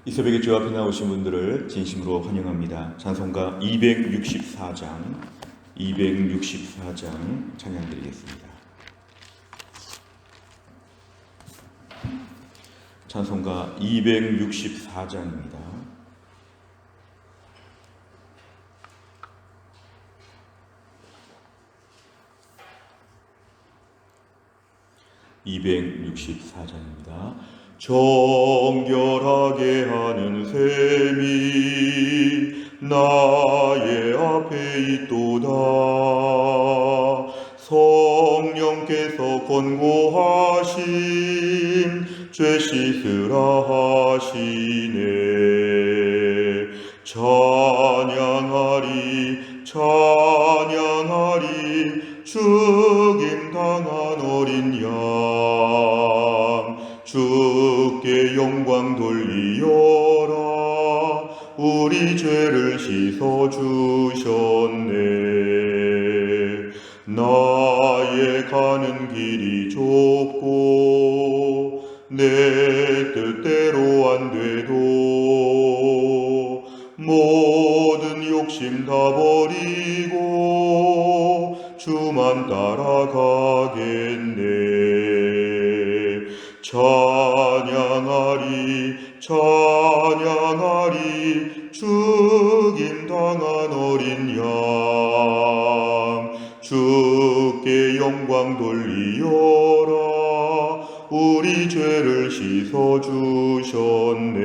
이 새벽에 주 앞에 나오신 분들을 진심으로 환영합니다. 찬송가 264장 찬양 드리겠습니다. 찬송가 264장입니다. 정결하게 하는 셈이 나의 앞에 있도다. 성령께서 권고하신 죄 씻으라 하시네. 찬양하리 죽임 당한 어린 양 주께 영광 돌리어라. 우리 죄를 씻어 주셨네. 나의 가는 길이 좁고 내 뜻대로 안 돼도 모든 욕심 다 버리고 주만 따라가겠네. 찬양하리 죽임 당한 어린 양 주께 영광 돌리어라. 우리 죄를 씻어 주셨네.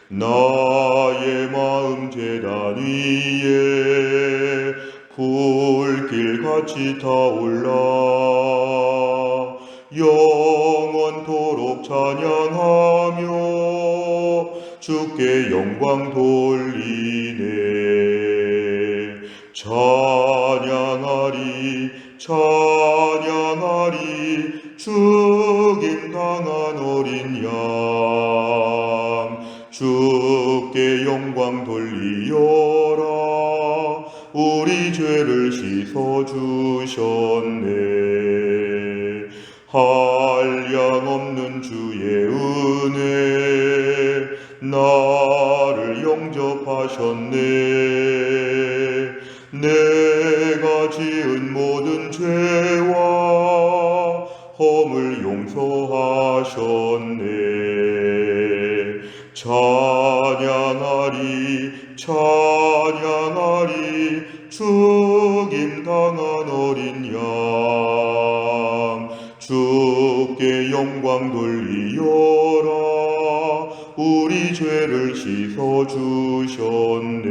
나의 마음 제단 위에 불길같이 타올라 영원토록 찬양하며 주께 영광 돌리네. 찬양하리 죽임 당한 어린 양 주께 영광 돌리어라. 우리 죄를 씻어 주셨네. 한량없는 주의 은혜 나를 영접하셨네. 내가 지은 모든 죄와 허물 용서하셨네. 찬양하리 죽임 당한 어린 양 주께 영광 돌리어라. 우리 죄를 씻어 주셨네.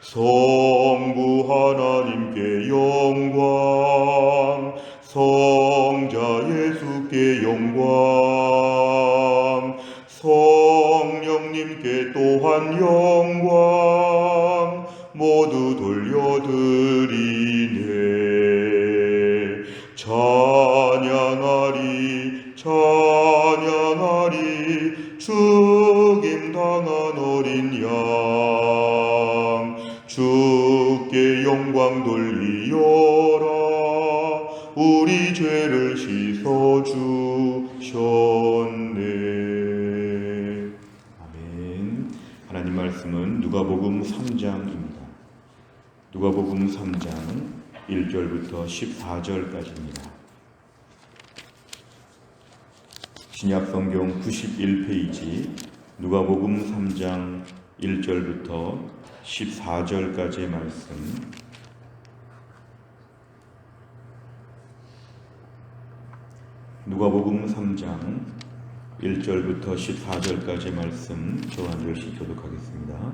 성부 하나님께 영광, 성자 예수께 영광, 성령님께 또한 영광 모두 돌려드리네. 찬양하리 죽임 당한 어린 양 주께 영광 돌리어라. 우리 죄를 씻어 주셨네. 아멘. 하나님 말씀은 누가복음 3장입니다. 누가복음 3장 1절부터 14절까지입니다. 신약성경 91페이지 누가복음 3장 1절부터 14절까지의 말씀, 누가복음 3장 1절부터 14절까지의 말씀 저 한 절씩 교독하겠습니다.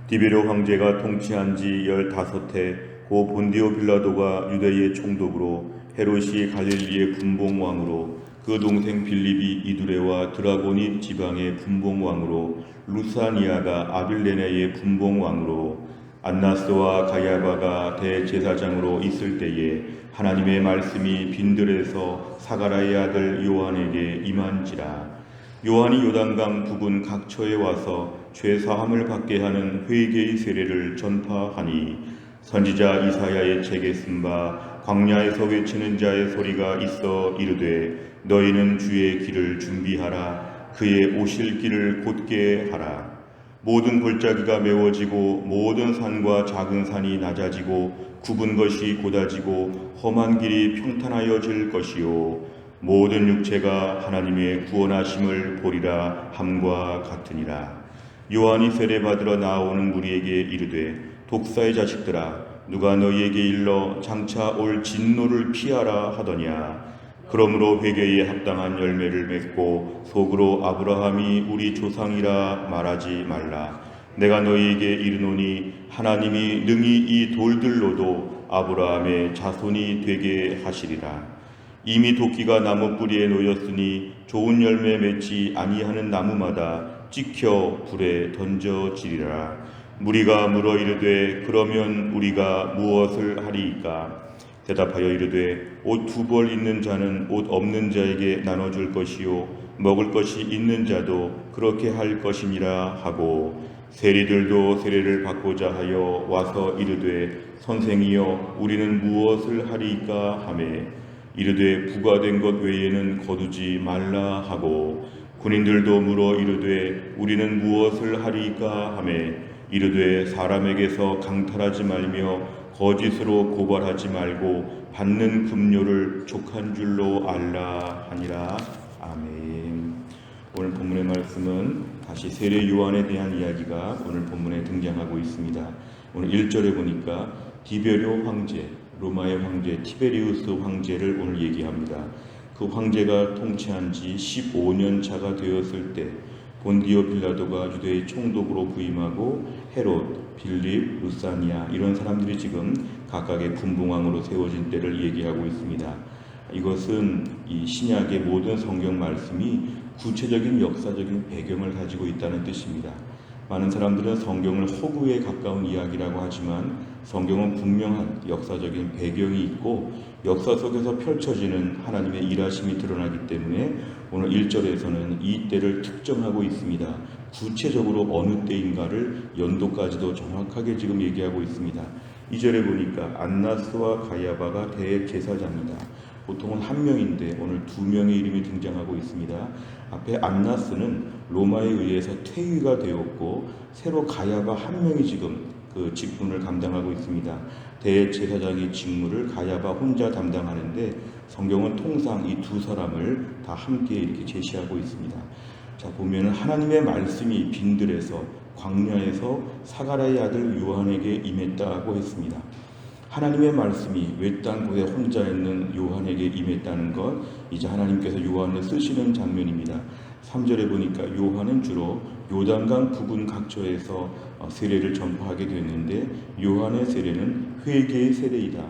디베료 황제가 통치한 지 15해 고 본디오 빌라도가 유대의 총독으로 헤롯이 갈릴리의 분봉왕으로 그 동생 빌립이 이두레와 드라고니 지방의 분봉왕으로 루사니아가 아빌레네의 분봉왕으로 안나스와 가야바가 대제사장으로 있을 때에 하나님의 말씀이 빈들에서 사가라의 아들 요한에게 임한지라. 요한이 요단강 부근 각처에 와서 죄사함을 받게 하는 회개의 세례를 전파하니 선지자 이사야의 책에 쓴 바 광야에서 외치는 자의 소리가 있어 이르되 너희는 주의 길을 준비하라. 그의 오실 길을 곧게 하라. 모든 골짜기가 메워지고 모든 산과 작은 산이 낮아지고 굽은 것이 곧아지고 험한 길이 평탄하여질 것이요 모든 육체가 하나님의 구원하심을 보리라 함과 같으니라. 요한이 세례받으러 나오는 무리에게 이르되 독사의 자식들아 누가 너희에게 일러 장차 올 진노를 피하라 하더냐. 그러므로 회개에 합당한 열매를 맺고 속으로 아브라함이 우리 조상이라 말하지 말라. 내가 너희에게 이르노니 하나님이 능히 이 돌들로도 아브라함의 자손이 되게 하시리라. 이미 도끼가 나무 뿌리에 놓였으니 좋은 열매 맺지 아니하는 나무마다 찍혀 불에 던져지리라. 무리가 물어 이르되 그러면 우리가 무엇을 하리이까? 대답하여 이르되 옷 두 벌 있는 자는 옷 없는 자에게 나눠줄 것이요 먹을 것이 있는 자도 그렇게 할 것이니라 하고 세리들도 세례를 받고자 하여 와서 이르되 선생이여 우리는 무엇을 하리이까 하매 이르되 부과된 것 외에는 거두지 말라 하고 군인들도 물어 이르되 우리는 무엇을 하리이까 하매 이르되 사람에게서 강탈하지 말며 거짓으로 고발하지 말고 받는 급료를 족한 줄로 알라 하니라. 아멘. 오늘 본문의 말씀은 다시 세례 요한에 대한 이야기가 오늘 본문에 등장하고 있습니다. 오늘 1절에 보니까 디베료 황제, 로마의 황제 티베리우스 황제를 오늘 얘기합니다. 그 황제가 통치한 지 15년 차가 되었을 때 본디오 빌라도가 유대의 총독으로 부임하고 헤롯, 빌립, 루사니아 이런 사람들이 지금 각각의 분봉왕으로 세워진 때를 얘기하고 있습니다. 이것은 이 신약의 모든 성경 말씀이 구체적인 역사적인 배경을 가지고 있다는 뜻입니다. 많은 사람들은 성경을 허구에 가까운 이야기라고 하지만 성경은 분명한 역사적인 배경이 있고 역사 속에서 펼쳐지는 하나님의 일하심이 드러나기 때문에 오늘 1절에서는 이 때를 특정하고 있습니다. 구체적으로 어느 때인가를 연도까지도 정확하게 지금 얘기하고 있습니다. 2절에 보니까 안나스와 가야바가 대제사장이다. 보통은 한 명인데 오늘 두 명의 이름이 등장하고 있습니다. 앞에 안나스는 로마에 의해서 퇴위가 되었고 새로 가야바 한 명이 지금 그 직분을 감당하고 있습니다. 대제사장의 직무를 가야바 혼자 담당하는데 성경은 통상 이 두 사람을 다 함께 이렇게 제시하고 있습니다. 자, 보면 하나님의 말씀이 빈들에서 광야에서 사가랴의 아들 요한에게 임했다고 했습니다. 하나님의 말씀이 외딴 곳에 혼자 있는 요한에게 임했다는 것, 이제 하나님께서 요한을 쓰시는 장면입니다. 3절에 보니까 요한은 주로 요단강 부근 각처에서 세례를 전파하게 됐는데 요한의 세례는 회개의 세례이다.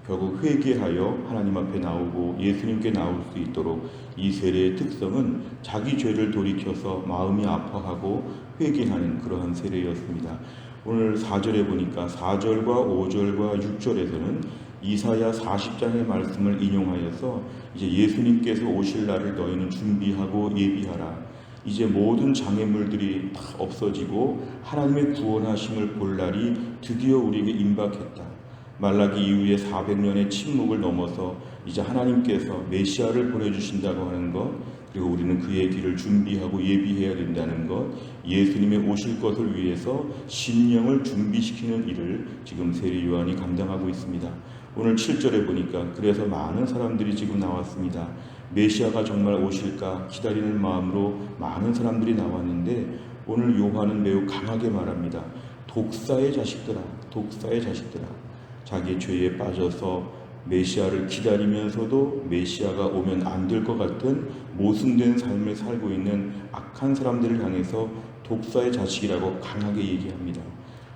결국 회개하여 하나님 앞에 나오고 예수님께 나올 수 있도록 이 세례의 특성은 자기 죄를 돌이켜서 마음이 아파하고 회개하는 그러한 세례였습니다. 오늘 4절에 보니까 4절과 5절과 6절에서는 이사야 40장의 말씀을 인용하여서 이제 예수님께서 오실 날을 너희는 준비하고 예비하라. 이제 모든 장애물들이 다 없어지고 하나님의 구원하심을 볼 날이 드디어 우리에게 임박했다. 말라기 이후에 400년의 침묵을 넘어서 이제 하나님께서 메시아를 보내주신다고 하는 것, 그리고 우리는 그의 길을 준비하고 예비해야 된다는 것, 예수님의 오실 것을 위해서 심령을 준비시키는 일을 지금 세례 요한이 감당하고 있습니다. 오늘 7절에 보니까 그래서 많은 사람들이 지금 나왔습니다. 메시아가 정말 오실까 기다리는 마음으로 많은 사람들이 나왔는데 오늘 요한은 매우 강하게 말합니다. 독사의 자식들아, 독사의 자식들아. 자기 죄에 빠져서 메시아를 기다리면서도 메시아가 오면 안 될 것 같은 모순된 삶을 살고 있는 악한 사람들을 향해서 독사의 자식이라고 강하게 얘기합니다.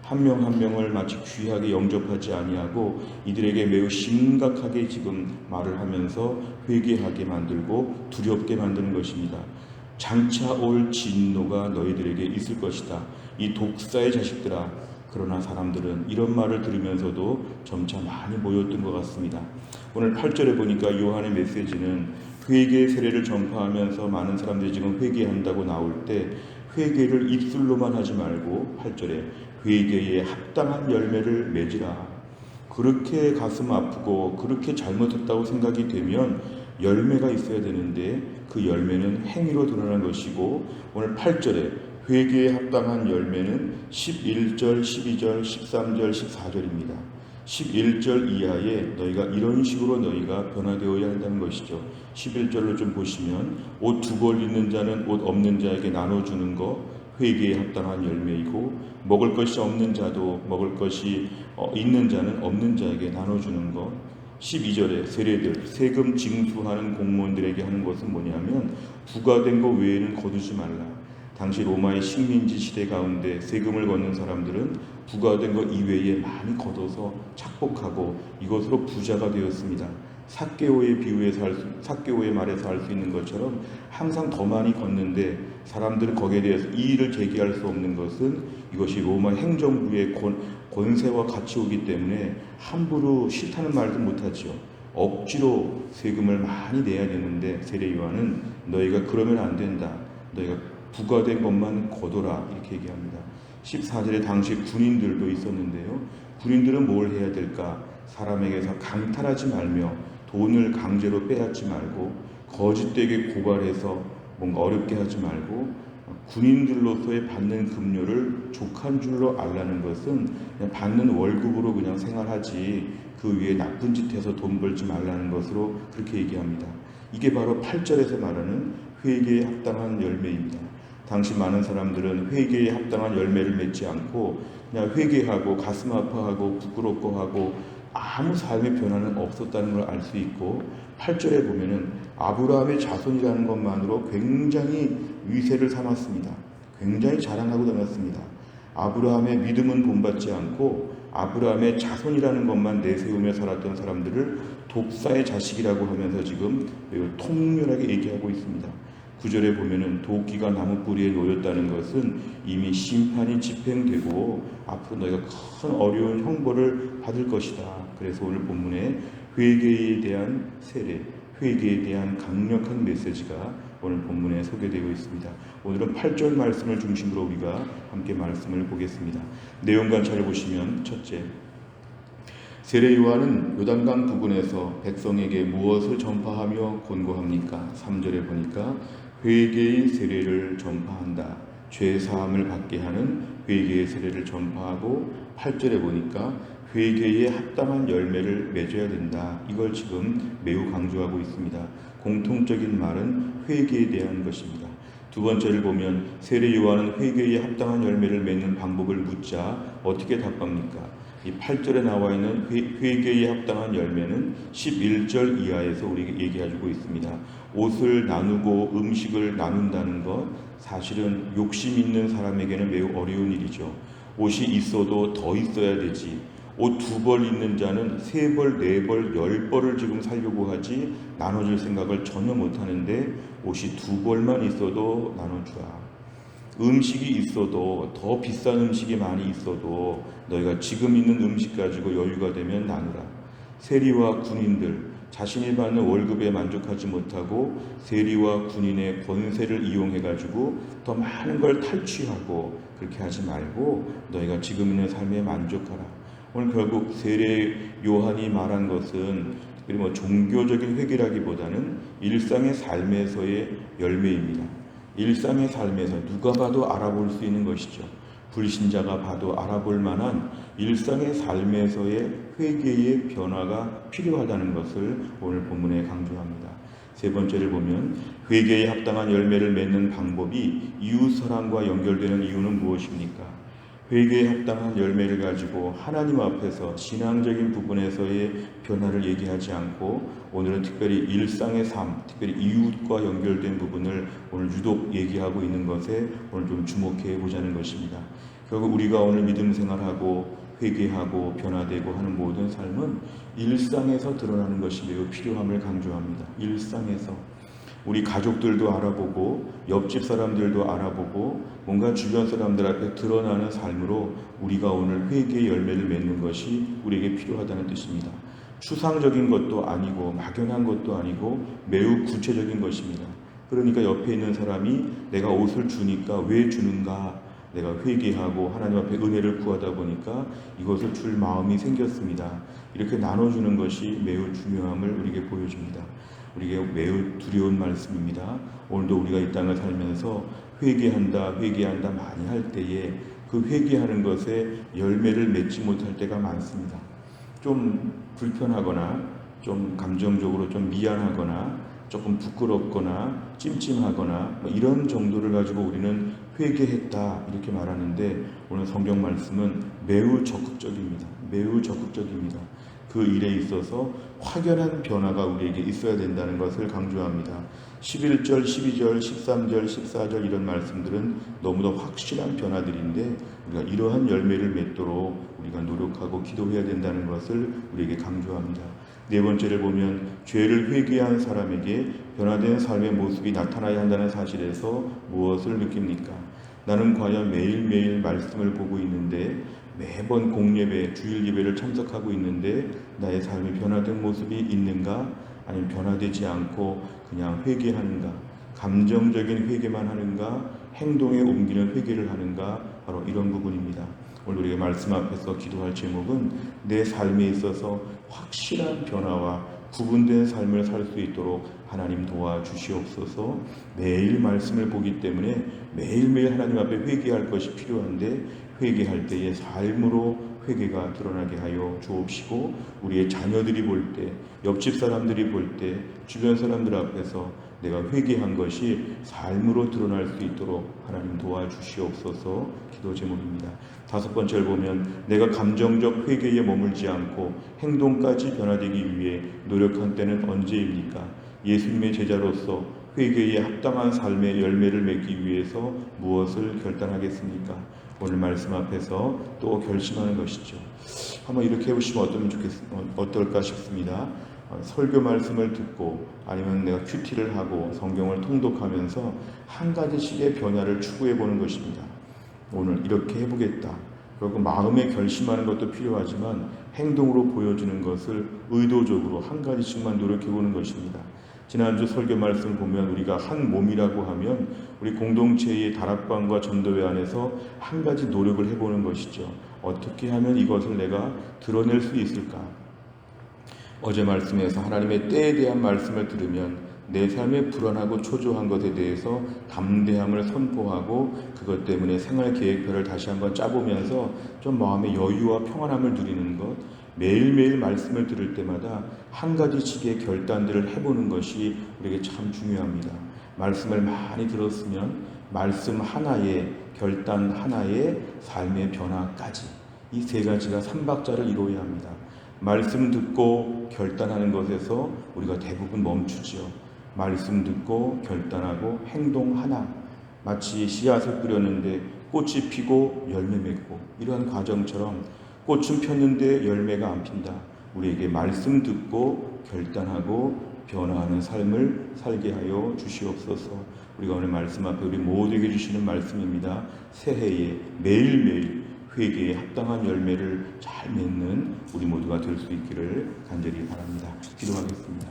한 명 한 명을 마치 귀하게 영접하지 아니하고 이들에게 매우 심각하게 지금 말을 하면서 회개하게 만들고 두렵게 만드는 것입니다. 장차 올 진노가 너희들에게 있을 것이다. 이 독사의 자식들아. 그러나 사람들은 이런 말을 들으면서도 점차 많이 모였던 것 같습니다. 오늘 8절에 보니까 요한의 메시지는 회개의 세례를 전파하면서 많은 사람들이 지금 회개한다고 나올 때 회개를 입술로만 하지 말고 8절에 회개에 합당한 열매를 맺으라. 그렇게 가슴 아프고 그렇게 잘못했다고 생각이 되면 열매가 있어야 되는데 그 열매는 행위로 드러난 것이고, 오늘 8절에 회개에 합당한 열매는 11절, 12절, 13절, 14절입니다. 11절 이하에 너희가 이런 식으로 너희가 변화되어야 한다는 것이죠. 11절로 좀 보시면 옷 두 벌 있는 자는 옷 없는 자에게 나눠주는 거 회개에 합당한 열매이고, 먹을 것이 없는 자도 먹을 것이 있는 자는 없는 자에게 나눠주는 것. 12절에 세례들, 세금 징수하는 공무원들에게 하는 것은 뭐냐면 부과된 것 외에는 거두지 말라. 당시 로마의 식민지 시대 가운데 세금을 걷는 사람들은 부과된 것 이외에 많이 걷어서 착복하고 이것으로 부자가 되었습니다. 삭개오의 말에서 알 수 있는 것처럼 항상 더 많이 걷는데 사람들은 거기에 대해서 이의를 제기할 수 없는 것은 이것이 로마 행정부의 권세와 같이 오기 때문에 함부로 싫다는 말도 못하지요. 억지로 세금을 많이 내야 되는데 세례 요한은 너희가 그러면 안 된다. 너희가 부과된 것만 거둬라 이렇게 얘기합니다. 14절에 당시 군인들도 있었는데요. 군인들은 뭘 해야 될까? 사람에게서 강탈하지 말며 돈을 강제로 빼앗지 말고 거짓되게 고발해서 뭔가 어렵게 하지 말고 군인들로서의 받는 급료를 족한 줄로 알라는 것은 그냥 받는 월급으로 그냥 생활하지 그 위에 나쁜 짓 해서 돈 벌지 말라는 것으로 그렇게 얘기합니다. 이게 바로 8절에서 말하는 회개에 합당한 열매입니다. 당시 많은 사람들은 회개에 합당한 열매를 맺지 않고 그냥 회개하고 가슴 아파하고 부끄럽고하고 아무 삶의 변화는 없었다는 걸 알 수 있고, 8절에 보면은 아브라함의 자손이라는 것만으로 굉장히 위세를 삼았습니다. 굉장히 자랑하고 다녔습니다. 아브라함의 믿음은 본받지 않고 아브라함의 자손이라는 것만 내세우며 살았던 사람들을 독사의 자식이라고 하면서 지금 매우 통렬하게 얘기하고 있습니다. 9절에 보면은 도끼가 나무 뿌리에 놓였다는 것은 이미 심판이 집행되고 앞으로 너희가 큰 어려운 형벌을 받을 것이다. 그래서 오늘 본문에 회개에 대한 세례, 회개에 대한 강력한 메시지가 오늘 본문에 소개되고 있습니다. 오늘은 8절 말씀을 중심으로 우리가 함께 말씀을 보겠습니다. 내용 관찰을 보시면, 첫째, 세례 요한은 요단강 부근에서 백성에게 무엇을 전파하며 권고합니까? 3절에 보니까 회개의 세례를 전파한다. 죄 사함을 받게 하는 회개의 세례를 전파하고, 8절에 보니까 회개에 합당한 열매를 맺어야 된다. 이걸 지금 매우 강조하고 있습니다. 공통적인 말은 회개에 대한 것입니다. 두 번째를 보면 세례 요한은 회개에 합당한 열매를 맺는 방법을 묻자 어떻게 답합니까? 이 8절에 나와 있는 회개에 합당한 열매는 11절 이하에서 우리에게 얘기해주고 있습니다. 옷을 나누고 음식을 나눈다는 것, 사실은 욕심 있는 사람에게는 매우 어려운 일이죠. 옷이 있어도 더 있어야 되지. 옷 두 벌 있는 자는 세 벌, 네 벌, 10벌을 지금 살려고 하지 나눠줄 생각을 전혀 못하는데 옷이 두 벌만 있어도 나눠주라. 음식이 있어도, 더 비싼 음식이 많이 있어도 너희가 지금 있는 음식 가지고 여유가 되면 나누라. 세리와 군인들, 자신이 받는 월급에 만족하지 못하고 세리와 군인의 권세를 이용해가지고 더 많은 걸 탈취하고 그렇게 하지 말고 너희가 지금 있는 삶에 만족하라. 오늘 결국 세례 요한이 말한 것은 특별히 종교적인 회개라기보다는 일상의 삶에서의 열매입니다. 일상의 삶에서 누가 봐도 알아볼 수 있는 것이죠. 불신자가 봐도 알아볼 만한 일상의 삶에서의 회개의 변화가 필요하다는 것을 오늘 본문에 강조합니다. 세 번째를 보면 회개에 합당한 열매를 맺는 방법이 이웃사랑과 연결되는 이유는 무엇입니까? 회개에 합당한 열매를 가지고 하나님 앞에서 신앙적인 부분에서의 변화를 얘기하지 않고 오늘은 특별히 일상의 삶, 특별히 이웃과 연결된 부분을 오늘 유독 얘기하고 있는 것에 오늘 좀 주목해 보자는 것입니다. 결국 우리가 오늘 믿음 생활하고 회개하고 변화되고 하는 모든 삶은 일상에서 드러나는 것이 매우 필요함을 강조합니다. 일상에서 우리 가족들도 알아보고 옆집 사람들도 알아보고 뭔가 주변 사람들 앞에 드러나는 삶으로 우리가 오늘 회개의 열매를 맺는 것이 우리에게 필요하다는 뜻입니다. 추상적인 것도 아니고 막연한 것도 아니고 매우 구체적인 것입니다. 그러니까 옆에 있는 사람이 내가 옷을 주니까 왜 주는가? 내가 회개하고 하나님 앞에 은혜를 구하다 보니까 이것을 줄 마음이 생겼습니다. 이렇게 나눠주는 것이 매우 중요함을 우리에게 보여줍니다. 우리에게 매우 두려운 말씀입니다. 오늘도 우리가 이 땅을 살면서 회개한다 많이 할 때에 그 회개하는 것에 열매를 맺지 못할 때가 많습니다. 좀 불편하거나 좀 감정적으로 좀 미안하거나 조금 부끄럽거나 찜찜하거나 이런 정도를 가지고 우리는 회개했다 이렇게 말하는데, 오늘 성경 말씀은 매우 적극적입니다. 매우 적극적입니다. 그 일에 있어서 확연한 변화가 우리에게 있어야 된다는 것을 강조합니다. 11절, 12절, 13절, 14절 이런 말씀들은 너무도 확실한 변화들인데, 우리가 이러한 열매를 맺도록 우리가 노력하고 기도해야 된다는 것을 우리에게 강조합니다. 네 번째를 보면, 죄를 회개한 사람에게 변화된 삶의 모습이 나타나야 한다는 사실에서 무엇을 느낍니까? 나는 과연 매일매일 말씀을 보고 있는데, 매번 공예배, 주일 예배를 참석하고 있는데 나의 삶이 변화된 모습이 있는가? 아니면 변화되지 않고 그냥 회개하는가? 감정적인 회개만 하는가? 행동에 옮기는 회개를 하는가? 바로 이런 부분입니다. 오늘 우리가 말씀 앞에서 기도할 제목은 내 삶에 있어서 확실한 변화와 구분된 삶을 살 수 있도록 하나님 도와주시옵소서. 매일 말씀을 보기 때문에 매일매일 하나님 앞에 회개할 것이 필요한데, 회개할 때의 삶으로 회개가 드러나게 하여 주옵시고, 우리의 자녀들이 볼 때, 옆집 사람들이 볼 때, 주변 사람들 앞에서 내가 회개한 것이 삶으로 드러날 수 있도록 하나님 도와주시옵소서 기도 제목입니다. 다섯 번째를 보면, 내가 감정적 회개에 머물지 않고 행동까지 변화되기 위해 노력한 때는 언제입니까? 예수님의 제자로서 회개에 합당한 삶의 열매를 맺기 위해서 무엇을 결단하겠습니까? 오늘 말씀 앞에서 또 결심하는 것이죠. 한번 이렇게 해보시면 어떨까 싶습니다. 설교 말씀을 듣고 아니면 내가 큐티를 하고 성경을 통독하면서 한 가지씩의 변화를 추구해 보는 것입니다. 오늘 이렇게 해보겠다. 그리고 마음에 결심하는 것도 필요하지만 행동으로 보여주는 것을 의도적으로 한 가지씩만 노력해 보는 것입니다. 지난주 설교 말씀을 보면 우리가 한 몸이라고 하면 우리 공동체의 다락방과 전도회 안에서 한 가지 노력을 해보는 것이죠. 어떻게 하면 이것을 내가 드러낼 수 있을까? 어제 말씀에서 하나님의 때에 대한 말씀을 들으면 내 삶에 불안하고 초조한 것에 대해서 담대함을 선포하고 그것 때문에 생활 계획표를 다시 한번 짜보면서 좀 마음의 여유와 평안함을 누리는 것, 매일매일 말씀을 들을 때마다 한 가지씩의 결단들을 해보는 것이 우리에게 참 중요합니다. 말씀을 많이 들었으면 말씀 하나에, 결단 하나에 삶의 변화까지, 이 세 가지가 삼박자를 이루어야 합니다. 말씀 듣고 결단하는 것에서 우리가 대부분 멈추지요. 말씀 듣고 결단하고 행동 하나, 마치 씨앗을 뿌렸는데 꽃이 피고 열매 맺고 이러한 과정처럼 꽃은 폈는데 열매가 안 핀다. 우리에게 말씀 듣고 결단하고 변화하는 삶을 살게 하여 주시옵소서. 우리가 오늘 말씀 앞에 우리 모두에게 주시는 말씀입니다. 새해에 매일매일 회개에 합당한 열매를 잘 맺는 우리 모두가 될 수 있기를 간절히 바랍니다. 기도하겠습니다.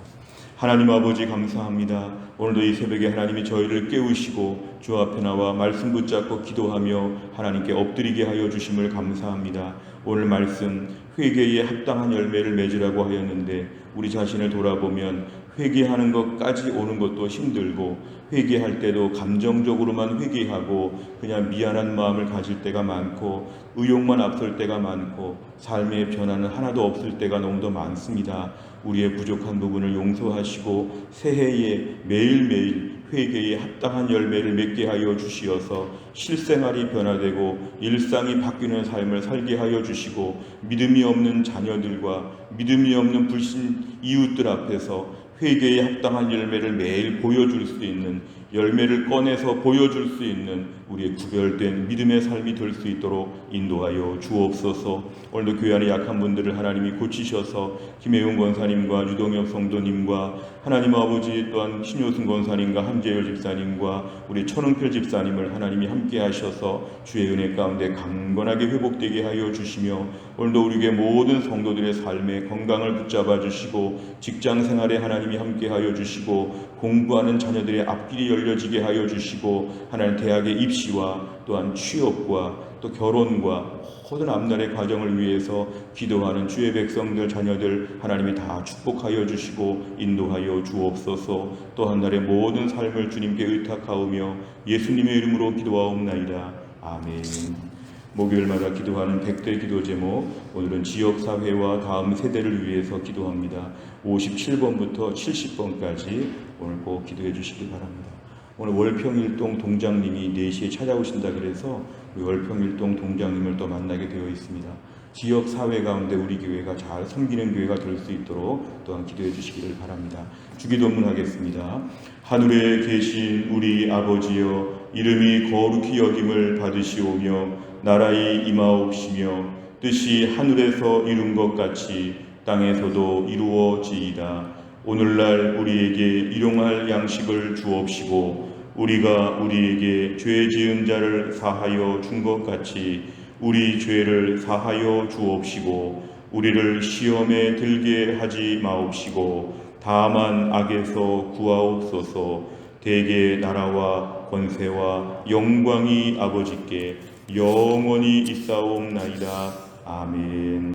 하나님 아버지 감사합니다. 오늘도 이 새벽에 하나님이 저희를 깨우시고 주 앞에 나와 말씀 붙잡고 기도하며 하나님께 엎드리게 하여 주심을 감사합니다. 오늘 말씀 회개에 합당한 열매를 맺으라고 하였는데 우리 자신을 돌아보면 회개하는 것까지 오는 것도 힘들고 회개할 때도 감정적으로만 회개하고 그냥 미안한 마음을 가질 때가 많고 의욕만 앞설 때가 많고 삶의 변화는 하나도 없을 때가 너무도 많습니다. 우리의 부족한 부분을 용서하시고 새해에 매일매일 회개에 합당한 열매를 맺게 하여 주시어서 실생활이 변화되고 일상이 바뀌는 삶을 살게 하여 주시고 믿음이 없는 자녀들과 믿음이 없는 불신 이웃들 앞에서 회개에 합당한 열매를 매일 보여줄 수 있는, 열매를 꺼내서 보여줄 수 있는 우리의 구별된 믿음의 삶이 될 수 있도록 인도하여 주옵소서. 오늘도 교회 안에 약한 분들을 하나님이 고치셔서 김혜용 권사님과 유동엽 성도님과 하나님 아버지 또한 신효승 권사님과 함재열 집사님과 우리 천은필 집사님을 하나님이 함께 하셔서 주의 은혜 가운데 강건하게 회복되게 하여 주시며 오늘도 우리에게 모든 성도들의 삶에 건강을 붙잡아 주시고 직장 생활에 하나님이 함께 하여 주시고 공부하는 자녀들의 앞길이 열려지게 하여 주시고 하나님 대학의 입시와 또한 취업과 또 결혼과 모든 앞날의 과정을 위해서 기도하는 주의 백성들 자녀들 하나님이 다 축복하여 주시고 인도하여 주옵소서. 또 한 날의 모든 삶을 주님께 의탁하오며 예수님의 이름으로 기도하옵나이다. 아멘. 목요일마다 기도하는 100대 기도 제목, 오늘은 지역사회와 다음 세대를 위해서 기도합니다. 57번부터 70번까지 오늘 꼭 기도해 주시기 바랍니다. 오늘 월평일동 동장님이 4시에 찾아오신다 그래서 우리 월평일동 동장님을 또 만나게 되어 있습니다. 지역 사회 가운데 우리 교회가 잘 섬기는 교회가 될 수 있도록 또한 기도해 주시기를 바랍니다. 주기도문 하겠습니다. 하늘에 계신 우리 아버지여, 이름이 거룩히 여김을 받으시오며 나라의 임하옵시며 뜻이 하늘에서 이룬 것 같이 땅에서도 이루어지이다. 오늘날 우리에게 일용할 양식을 주옵시고 우리가 우리에게 죄 지은 자를 사하여 준 것 같이 우리 죄를 사하여 주옵시고 우리를 시험에 들게 하지 마옵시고 다만 악에서 구하옵소서. 대개 나라와 권세와 영광이 아버지께 영원히 있사옵나이다. 아멘.